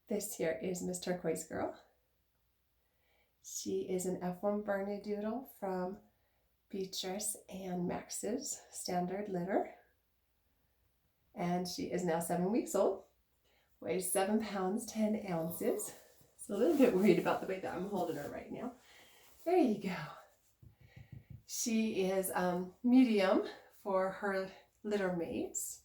This here is Miss Turquoise Girl. She is an F1 Bernedoodle from Beatrice and Max's standard litter. And she is now 7 weeks old, weighs 7 pounds, 10 ounces. So a little bit worried about the way that I'm holding her right now. There you go. She is medium for her litter mates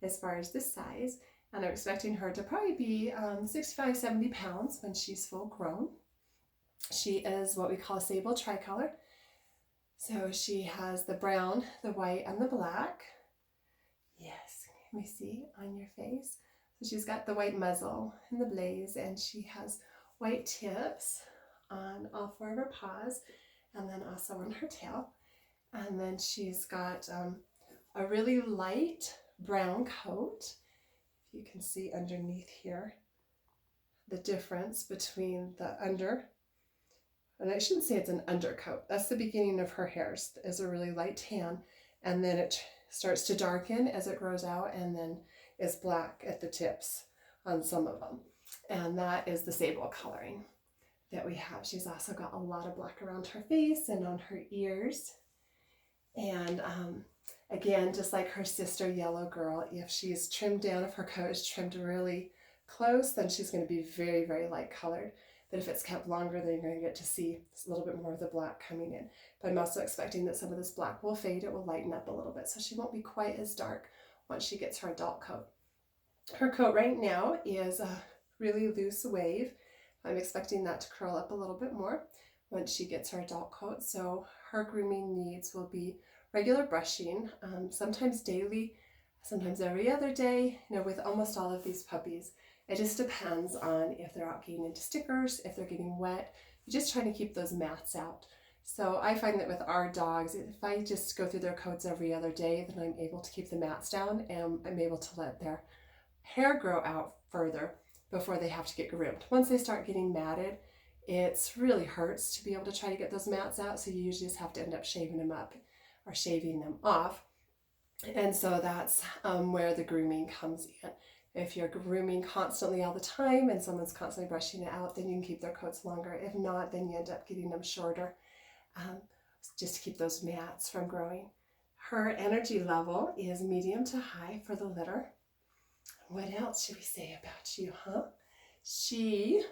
as far as the size. And I'm expecting her to probably be 65, 70 pounds when she's full grown. She is what we call a sable tricolor. So she has the brown, the white, and the black. Yes, let me see on your face. So she's got the white muzzle and the blaze, and she has white tips on all 4 of her paws, and then also on her tail. And then she's got a really light brown coat. You can see underneath here the difference between the under, and I shouldn't say it's an undercoat. That's the beginning of her hairs, is a really light tan, and then it starts to darken as it grows out, and then is black at the tips on some of them. And that is the sable coloring that we have. She's also got a lot of black around her face and on her ears. And again, just like her sister Yellow Girl, if she's trimmed down, if her coat is trimmed really close, then she's going to be very, very light colored. But if it's kept longer, then you're going to get to see a little bit more of the black coming in. But I'm also expecting that some of this black will fade. It will lighten up a little bit, so she won't be quite as dark once she gets her adult coat. Her coat right now is a really loose wave. I'm expecting that to curl up a little bit more once she gets her adult coat. So her grooming needs will be regular brushing, sometimes daily, sometimes every other day. You know, with almost all of these puppies, it just depends on if they're out getting into stickers, if they're getting wet. You're just trying to keep those mats out. So I find that with our dogs, if I just go through their coats every other day, then I'm able to keep the mats down, and I'm able to let their hair grow out further before they have to get groomed. Once they start getting matted, it really hurts to be able to try to get those mats out, so you usually just have to end up shaving them up or shaving them off. And so that's where the grooming comes in. If you're grooming constantly all the time and someone's constantly brushing it out, then you can keep their coats longer. If not, then you end up getting them shorter, just to keep those mats from growing. Her energy level is medium to high for the litter. What else should we say about you, huh? She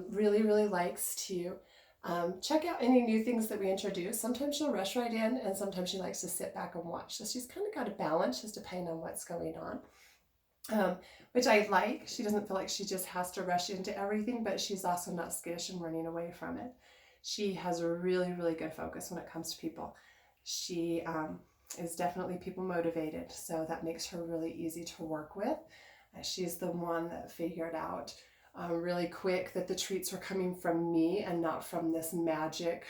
really, really likes to check out any new things that we introduce. Sometimes she'll rush right in, and sometimes she likes to sit back and watch. So she's kind of got a balance, just depending on what's going on. Which I like. She doesn't feel like she just has to rush into everything, but she's also not skittish and running away from it. She has a really, really good focus when it comes to people. She is definitely people motivated, so that makes her really easy to work with. She's the one that figured out really quick that the treats were coming from me and not from this magic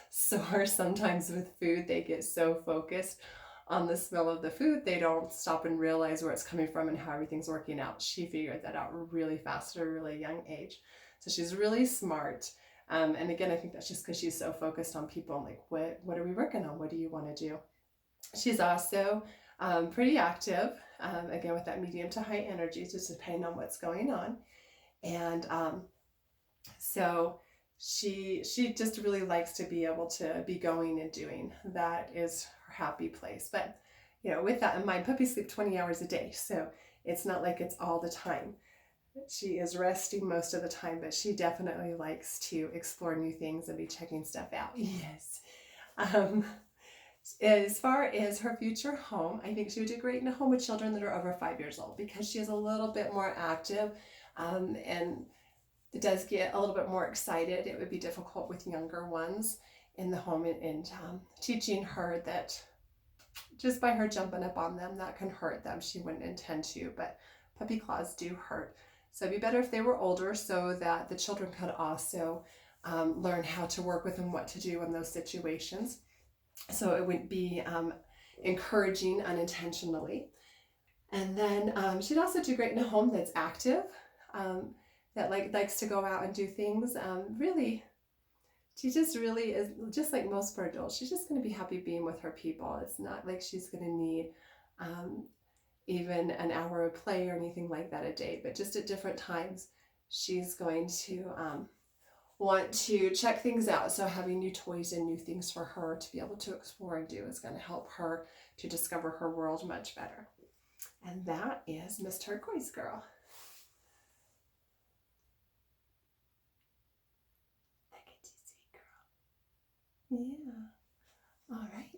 source. Sometimes with food, they get so focused on the smell of the food, they don't stop and realize where it's coming from and how everything's working out. She figured that out really fast at a really young age. So she's really smart. And again, I think that's just because she's so focused on people. Like, what are we working on? What do you want to do? She's also pretty active, again, with that medium to high energy, just depending on what's going on. And so she just really likes to be able to be going and doing. That is her happy place. But, you know, with that in mind, puppies sleep 20 hours a day, so it's not like it's all the time. She is resting most of the time, but she definitely likes to explore new things and be checking stuff out. Yes. As far as her future home, I think she would do great in a home with children that are over 5 years old, because she is a little bit more active, and it does get a little bit more excited. It would be difficult with younger ones in the home, and teaching her that just by her jumping up on them, that can hurt them. She wouldn't intend to, but puppy claws do hurt. So it'd be better if they were older, so that the children could also learn how to work with and what to do in those situations. So it wouldn't be encouraging unintentionally. And then she'd also do great in a home that's active, that likes to go out and do things. Really, she just really is, just like most Bernedoodles, she's just going to be happy being with her people. It's not like she's going to need even an hour of play or anything like that a day, but just at different times she's going to want to check things out. So having new toys and new things for her to be able to explore and do is going to help her to discover her world much better. And that is Miss Turquoise Girl. Look at you, sweet girl. Yeah. All right.